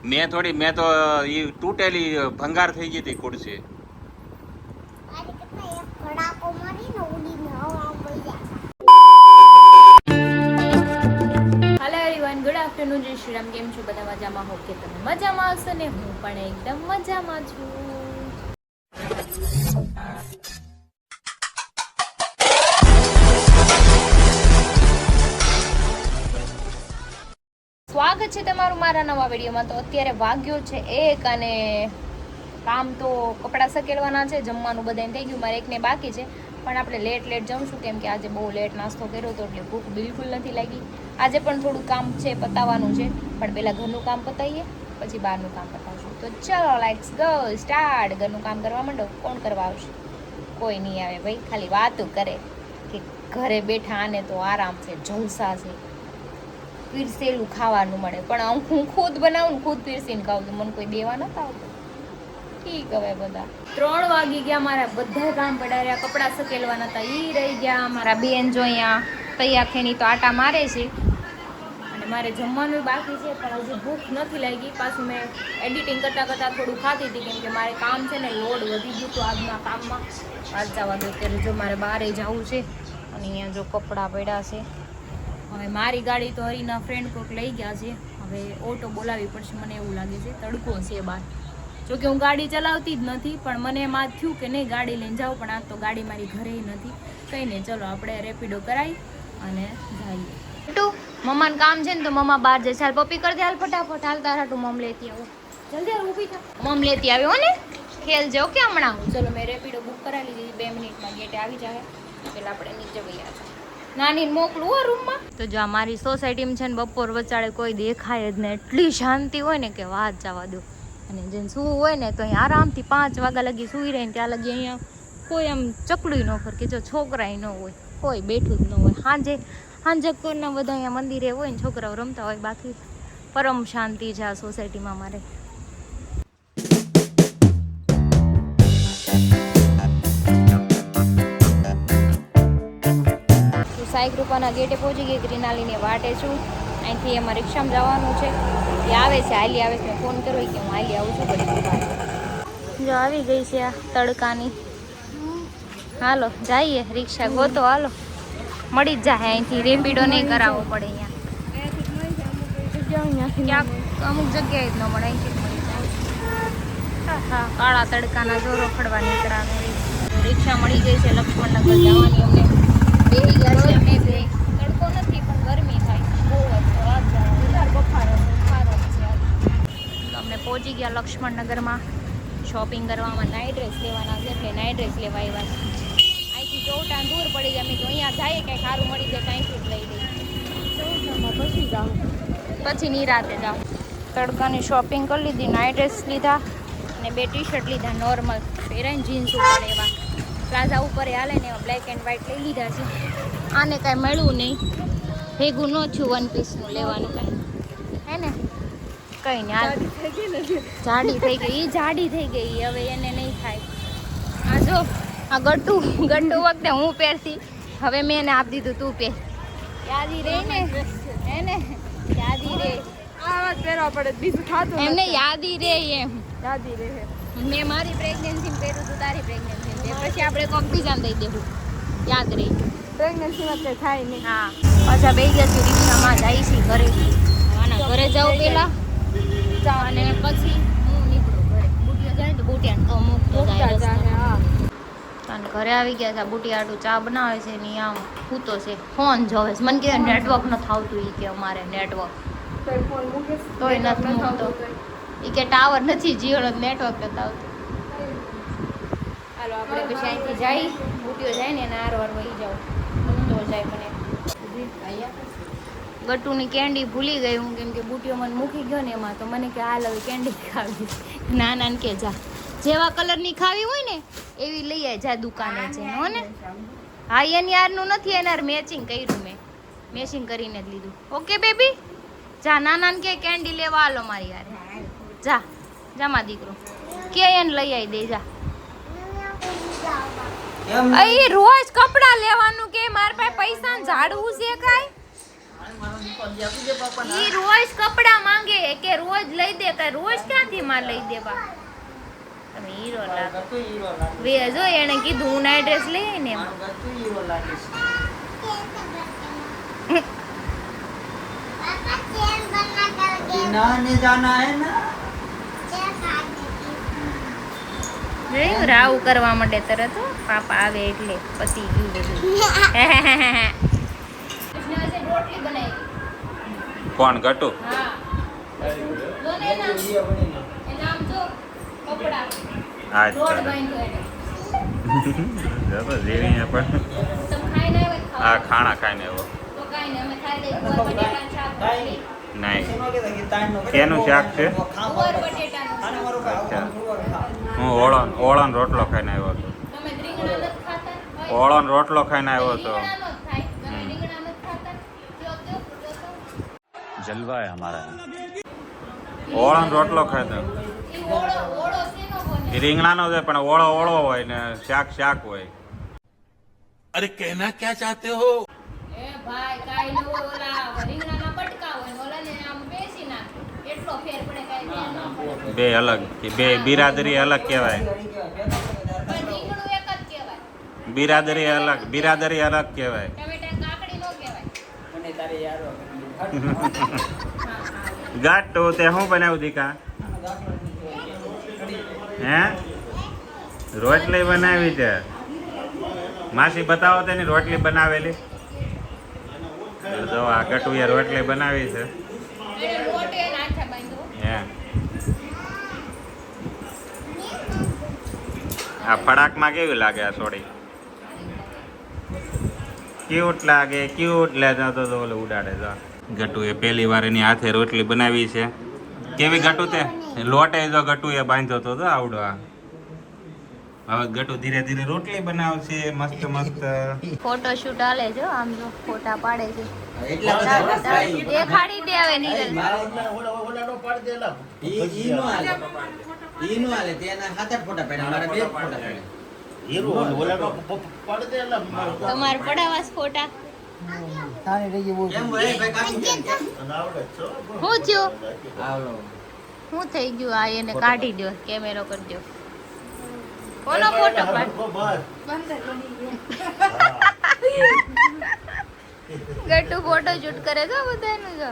મેં તો એ તૂટેલી ભંગાર થઈ ગઈ હતી ખુરશી. હેલો એવરીવન, ગુડ આફ્ટરનૂન, જય શ્રી રામ. કેમ છો બધા? મજામાં હો કે તમે મજામાં હશો ને? હું પણ એકદમ મજામાં છું. સ્વાગત છે તમારું મારા નવા વિડીયોમાં. તો અત્યારે વાગ્યો છે 1 અને કામ તો કપડાં સકેલવાના છે, જમવાનું બધાને થઈ ગયું, મારે એકને બાકી છે. પણ આપણે લેટ જમશું કેમ કે આજે બહુ લેટ નાસ્તો કર્યો હતો એટલે ભૂખ બિલકુલ નથી લાગી. આજે પણ થોડું કામ છે, પતાવવાનું છે, પણ પહેલાં ઘરનું કામ પતાવીએ પછી બહારનું કામ પતાવશું. તો ચલો લેટ્સ ગો સ્ટાર્ટ. ઘરનું કામ કરવા માંડો. કોણ કરવા આવશે? કોઈ નહીં આવે ભાઈ, ખાલી વાતું કરે કે ઘરે બેઠા આને તો આરામ છે, જલસા છે, પીરસેલું ખાવાનું મળે. પણ હું ખુદ બનાવું ને ખુદ પીરસીને ખાઉં તો મને કોઈ દેવા નતા આવતું. ઠીક હવે બધા 3 વાગી ગયા, મારા બધા કામ પડાર્યા, કપડાં સકેલવાના હતા એ રહી ગયા. મારા બેન જો અહીંયા તૈયાર થઈને તો આટા મારે છે અને મારે જમવાનું બાકી છે, પણ હજી ભૂખ નથી લાગી. પાછું મેં એડિટિંગ કરતાં થોડું ખાતી હતી કેમ કે મારે કામ છે ને, લોડ વધી ગયું હતું આજના કામમાં. આજ જવા દો. અત્યારે જો મારે બહારે જવું છે અને અહીંયા જો કપડાં પડ્યા છે. હવે મારી ગાડી તો હરીના ફ્રેન્ડ કોઈક લઈ ગયા છે, હવે ઓટો બોલાવવી પડશે મને એવું લાગે છે. તડકો છે બહાર, જોકે હું ગાડી ચલાવતી જ નથી, પણ મને એમ આ થયું કે નહીં ગાડી લઈને જાઉં, પણ આ તો ગાડી મારી ઘરે નથી. કંઈ નહીં, ચલો આપણે રેપિડો કરાવી અને જઈએ. મમ્માનું કામ છે ને તો મમ્મા બહાર જાય. ચાલ પપ્પી કરી દે, હાલ ફટાફટ. હાલ તારા તું મમ લેતી આવો, જલ્દી હાલ, ઊભી થા. મમ લેતી આવ્યો ને, ખેલ જાઓ કે હમણાં હું. ચલો મેં રેપિડો બુક કરાવી લીધી, 2 મિનિટમાં ગેટે આવી જાય. પેલા આપણે નીચે વૈયા છે, નાની મોકલું હો રૂમમાં. તો જો મારી સોસાયટીમાં છે ને બપોર વચાળે કોઈ દેખાય જ ને, એટલી શાંતિ હોય ને કે વાત જવા દો. અને જેને સૂવું હોય ને તો અહીં આરામથી 5 વાગ્યા લગી સૂઈ રહે ને ત્યાં લગી અહીંયા કોઈ આમ ચકડું ન ફરકે. જો છોકરાય ન હોય, કોઈ બેઠું જ ન હોય. સાંજે કોઈના બધા અહીંયા મંદિરે હોય ને છોકરાઓ રમતા હોય. બાકી પરમ શાંતિ છે આ સોસાયટીમાં મારે. સાઈકૃપાના ગેટે પહોંચી ગઈ, ગ્રીનાલીને વાટે છું. અહીંથી એમાં રિક્ષામાં જવાનું છે, એ આવે છે, હાલી આવે છે. મેં ફોન કર્યો કે હું હાલી આવું છું. બધી જો આવી ગઈ છે આ તડકાની. હાલો જઈએ, રિક્ષા ગોતો, હાલો મળી જ જાય. અહીંથી રેપિડો નહીં કરાવવો પડે. અહીંયા ક્યાંક અમુક જગ્યાએ જ ન મળે, અહીંથી જ મળી જાય. હા, કાળા તડકાના જોરો ફડવા નીકળ્યા. રિક્ષા મળી ગઈ છે, લક્ષ્મણનગર જવાની. અમને બેસી ગયા છે અમે બે. તડકો નથી પણ ગરમી થાય બહુ જ. બફારો છે. અમને પહોંચી ગયા લક્ષ્મણનગરમાં. શોપિંગ કરવામાં નાઇટ ડ્રેસ લેવાના છે એટલે નાઇટ ડ્રેસ લેવા આવ્યા છે. અહીંથી ચોટા દૂર પડી જાય. અમે તો અહીંયા જઈએ કંઈ સારું મળી જાય ત્યાંથી જ લઈ દઈએ. પછી જાઓ, પછી નિરાતે જાઓ. તડકાની શોપિંગ કરી લીધી, નાઇટ ડ્રેસ લીધા અને 2 ટી-શર્ટ લીધા નોર્મલ પહેરાઈને જીન્સ ઉપર એવા. પ્લાઝા ઉપર હાલે ને એવા બ્લેક એન્ડ વ્હાઈટ લઈ લીધા છે. આને કાંઈ મળ્યું નહીં, ભેગું ન થયું 1 પીસનું લેવાનું કાંઈ, હે ને? કંઈ નહીં, જાડી થઈ ગઈ. એ જાડી થઈ ગઈ, હવે એને નહીં થાય. આ જો આ ગટ્ટુ વખતે હું પહેરતી, હવે મેં એને આપી દીધું, તું પહેર. યાદી રહે ને, હે ને? યાદી રહે. આ વાત પહેરવા પડે, બીજું ખાતું એમને યાદી રહે એમ. યાદી રહે. મેં મારી પ્રેગ્નન્સીમાં પહેર્યું હતું, તારી પ્રેગ્નન્સીમાં પછી આપણે કોક બીજાને દઈ દેવું, યાદ રહી. પ્રેગ્નન્સીમાં કંઈ થાય નહીં. હા, પાછા બે ગયા છે રિક્ષામાં, જાય છે ઘરે. આના ઘરે જાઉં પેલા અને પછી હું નીકળું ઘરે. બુટિયા જાય તો બુટિયાને તો મૂકતો જાય. અને ઘરે આવી ગયા છે. બુટિયાટું ચા બનાવે છે ને આમ સૂતો છે, ફોન જોવે છે. મને કહે નેટવર્ક નથી આવતું. એ કે અમારે નેટવર્ક તોય નથી મૂકતો. એ કે ટાવર નથી, જીઓનો નેટવર્ક નથી આવતું. હાલો આપણે પછી અહીંથી જાય, બુટીઓ જાય ને એના હારવાર વહી જાઉં તો જાય. મને ગટ્ટુની કેન્ડી ભૂલી ગઈ હું, કેમ કે બુટીઓ મને મૂકી ગયો ને એમાં. તો મને કે હાલ હવે કેન્ડી ખાવી. નાના ને કે જા, જેવા કલરની ખાવી હોય ને એવી લઈ આવી જા દુકાને છે, હો ને? હા, એની યારનું નથી, એનાર મેચિંગ કર્યું મેં, મેચિંગ કરીને જ લીધું. ઓકે બેબી, જા નાના ને કે કેન્ડી લેવા હાલો મારી યાર. જા જામાં દીકરો, કે એને લઈ આવી દે જા. અહીં રોજ કપડા લેવાનું કે મારા પાસે પૈસા ઝાડવું છે કાંઈ? ઈ રોજ કપડા માંગે કે રોજ લઈ દે કે રોજ ક્યાંથી માં લઈ દેવા તમે હીરો લાગો બે જો એને કીધું હું નાઈટ ડ્રેસ લઈ ને એમ રાવ કરવા માટે તરત હો. પાપા આવે એટલે પતિ ગયું બધું રોટલી બનાવી કોણ ગટુ હા જો ને એના આમ જો કપડા આ રોડ બાંધ્યો એને જબર જેવી પણ તમે ખાઈને આવ્યા આ ખાણા ખાઈને એવો તો કાઈ ને અમે ખાઈ લઈ ગુવાર બટેટાનું શાક રોટલી નહીં કેનું શાક છે ગુવાર બટેટાનું અચ્છા હું ઓળણ રોટલો ખાઈને આવ્યો હતો તમે રીંગણા નથી ખાતા ઓળણ રોટલો ખાઈને આવ્યો હતો રીંગણા નો થાય તમે રીંગણા નથી ખાતા જો जलवा है हमारा ઓળણ રોટલો ખાધો ઈ ઓળો શેનો બને એ રીંગણાનો છે પણ ઓળો હોય ને શાક હોય अरे कहना क्या चाहते हो એ ભાઈ કાઈ ન હોય ઓલા રીંગણાના બટકા હોય ને ઓલાને આમ બેસી નાખે એટલો ફેર પડે કાઈ ફેર ન પડે બે અલગ બે બિરાદરી અલગ કહેવાય પણ રીંગણું એક જ કહેવાય બિરાદરી અલગ કહેવાય ટમેટા કાકડી નો કહેવાય ગાટો તે શું બનાવ્યું દીકા હે રોટલી બનાવી છે માસી બતાવો તેની રોટલી બનાવેલી જો આ ગટુએ રોટલી બનાવી છે એને લોટે નાખે બાંધો હે આ ફડાકમાં કેવી લાગે આ સોડી ક્યુટ લાગે ક્યુટ લેતો તો ઓલો ઉડાડે જો ગટુએ પહેલી વાર એની હાથે રોટલી બનાવી છે કેવી ગટુ તે લોટે જો ગટુએ બાંધ્યો તો આવડો આ હવે ગટુ ધીરે ધીરે રોટલી બનાવશે મસ્ત મસ્ત ફોટો શૂટ હાલે છે આમ જો ફોટા પાડે છે દેખાડી દે હવે નીરજ તમારે પડાવાસ ફોટા હું થયું હું થઈ ગયું આ એને કાઢી દો કેમેરો કરી દો કોનો ફોટો પાડ ગટ્ટુ ફોટો શૂટ કરે છે બધાનું જો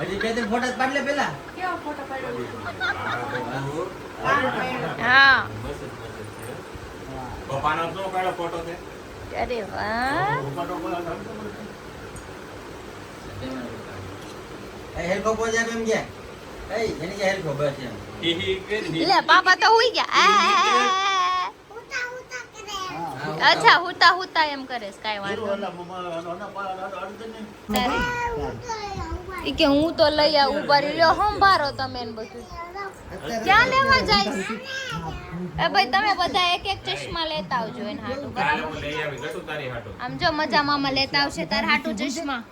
હજી બે ત્રણ ફોટા પાડ લે પેલા હા પપ્પાનો શું કાઢો ફોટો છે અરે વાહ હેલ્કો પોજા એમ ગયા એની જે હેલ્કો બસ એમ લે પાપા તો હુઈ ગયા અચ્છા હુતા હુતા એમ કરે છે કાઈ વાંધો નહીં ઈ કે હું તો લઈ આ ઉભા રહી લ્યો સંભારો તમે ને બધું ક્યાં લેવા જાય એ ભાઈ તમે બધા એક એક ચશ્મા લેતા આવજો એને હાટું બરાબર આમ જો મજા મામા લેતા આવશે તાર હાટું ચશ્મા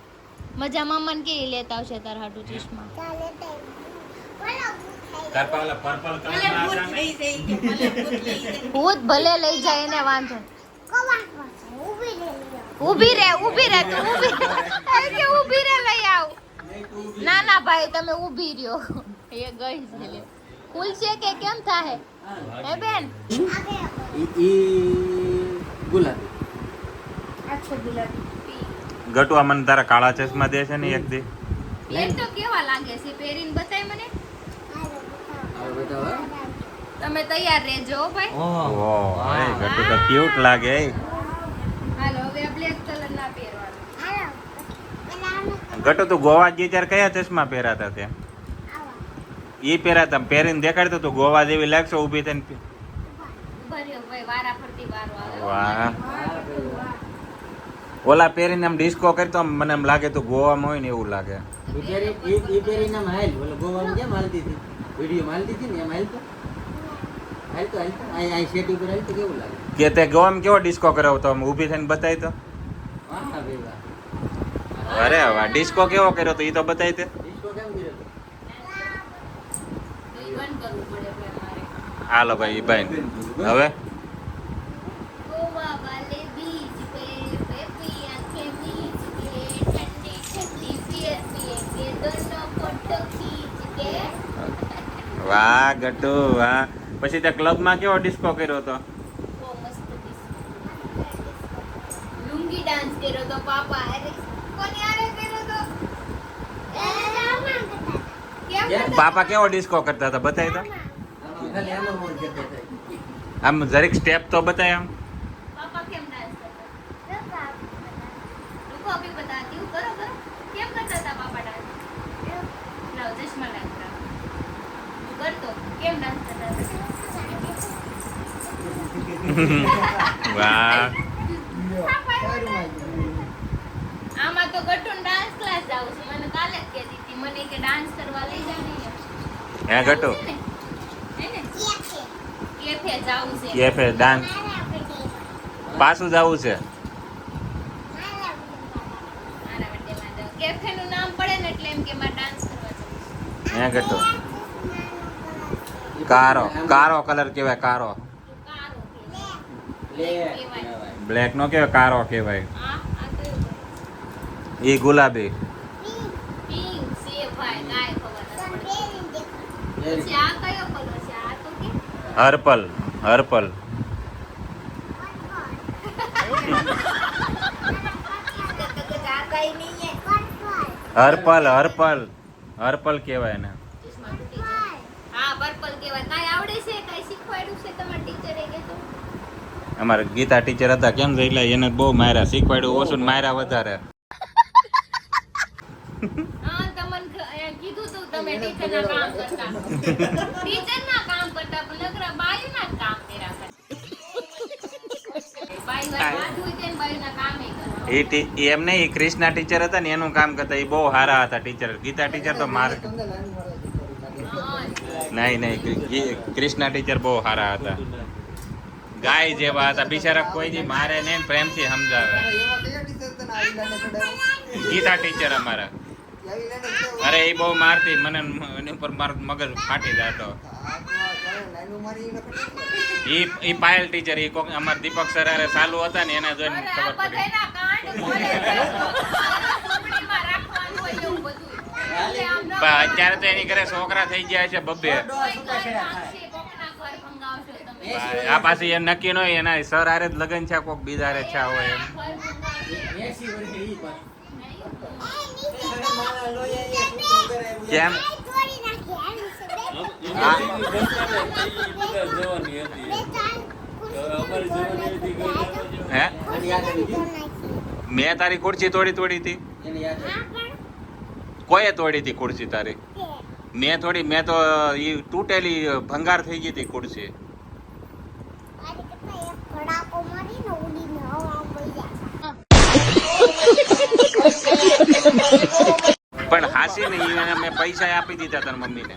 મજા મામાને કે લેતા આવશે તાર હાટું ચશ્મા ભૂત ભલે લઈ જાય એને વાંધો ઊભી રે તું ઊભી કે ઊભી રે લઈ આવ ના ના ભાઈ તમે ઊભી રહ્યો એ ગઈ છે લે ખુલશે કે કેમ થાહે હે બેન ગટુ આ મને તારા કાળા ચશ્મા દે છે ને એક દી એક તો કેવા લાગે છે પહેરીને બતાય મને તમે તૈયાર રહેજો ભાઈ ઓહ એ ગટુ તો ક્યુટ લાગે હાલો હવે આ બ્લેક કલર ના પહેરવાનું ગટુ તું ગોવા ગઈ ત્યારે કયા ચશ્મા પહેરાતા તે ઈ પહેરાતા પહેરીને દેખાડતો તું ગોવા જેવી લાગશે ઊભી થઈને ઉભા રહ્યો ભાઈ વારા ફરતી વારો આવે વાહ ઓલા પહેરીને આમ ડિસ્કો કરતો આમ મને એમ લાગે તો ગોવામાં હોય ને એવું લાગે ઈ પેરીને હાલ ઓલો ગોવામાં કેમ હાલતી હતી વિડિયો હાલતી હતી ને એમ હાલતો આ સેટ ઉપર હાલતો કેવું લાગે કે તે ગોવામાં કેવો ડિસ્કો કર્યો તો આમ ઊભી થઈને બતાવી તો વાહ ભાઈ વાહ અરે વાહ ડિસ્કો કેવો કર્યો તો ઈ તો બતાવી તે ડિસ્કો કેમ કર્યો ઈ બંધ કરવું પડે ભાઈ મારે હાલો ભાઈ ભાઈ હવે ગોવા વાલે બીચ પે दोनों फोटो खींच के વાહ ગટુ વાહ. પછી તે ક્લબમાં કેવો ડિસ્કો કર્યો હતો? બહુ મસ્ત લુંગી ડાન્સ કર્યો તો પાપા અરે કોની આરે કર્યો તો કેમ કરતા? પાપા કેવો ડિસ્કો કરતા હતા બતાય તો. ખાલી આમાં મોડ કરતા હતા. આમ જરીક સ્ટેપ તો બતાય આમ. पापा केम डांस करता रुको अभी बताती हूँ करो करो केम करता था पापा डांस लाओ चश्मा डांस करो तू कर तो केम डांस करता વાહ. था આમાં તો ગટુન ડાન્સ ક્લાસ જાઉં છું મને કાલે જ કહેતી હતી મને કે ડાન્સ કરવા લઈ જાની હે ગટુ હે ને કેફે જાઉં છે કેફે ડાન્સ પાછું જવું છે. મારા બર્થડેમાં જાઉં કેફે નું નામ પડે ને એટલે એમ કે મારે ડાન્સ કરવા જવું છે હે ગટુ કારો કારો કલર કેવાય કારો. કારો લે કહેવાય. બ્લેક નો કેવાય કારો કહેવાય. આ કયો ઈ ગુલાબી. પિંક છે ભાઈ કાય ખબર નથી લે. પછી આ કયો કલર છે આ તો કે હર્પલ હર્પલ. આ કઈ નહીં હે હર્પલ હર્પલ હર્પલ કહેવાય ને. હા પર્પલ કહેવાય કાય આવડે છે કાય શીખવાડ્યું છે તમારા ટીચરે કે તો અમારે ગીતા ટીચર હતા કેમ છે એટલે એને બહુ માર્યા શીખવાડ્યું ઓછું ને માર્યા વધારે. હા તમને કીધું તું તમે ટીચરના કામ કરતા ટીચરના કામ કરતા પણ નકરા બાયુના જ કામ કર્યા કરે બાઈ વાત હોય છે ને બાયુના કામે કરે એમ નહીં ઈ ક્રિષ્ના ટીચર હતા ને એનું કામ કરતા એ બહુ સારા હતા ટીચર. ગીતા ટીચર તો માર નહીં નહીં ક્રિષ્ના ટીચર બહુ સારા હતા ગાય જેવા હતા બિચારા કોઈ દી મારે નહીં ને પ્રેમથી સમજાવે. ગીતા ટીચર અમારા અરે એ બહુ મારતી મને એની ઉપર મારું મગજ ફાટી જતો. ઈ પાયલ ટીચર ઈ કોક અમાર દીપક સર હારે ચાલુ હતા ને એને જોઈને અરે ખબર આ પડી. બધાયના કાંડ બોલે છે ચોપડીમાં રાખવાનું હોય એવું બધું એટલે આમ ન પણ અત્યારે તો એની ઘરે છોકરા થઈ ગયા છે બબ્બે. કોઈ ઘર ભાંગશે, કોકના ઘર ભંગાવશો તમે. આ પાછી એ નક્કી ન હોય એના સર હારે જ લગન છે કોક બીજા હારે છે હોય એમ. ઘર ભંગાવશે. 80 વર્ષે ઈ પણ. કેમ હા હે એને યાદ આવી ગયું? મેં તારી ખુરશી તોડી હતી. એને યાદ આવી કોઈએ તોડી હતી ખુરશી તારી? મેં તો ઈ તૂટેલી ભંગાર થઈ ગઈ હતી ખુરશી. પણ હાસી ને ઈ એને મેં પૈસા આપી દીધા તાર મમ્મીને.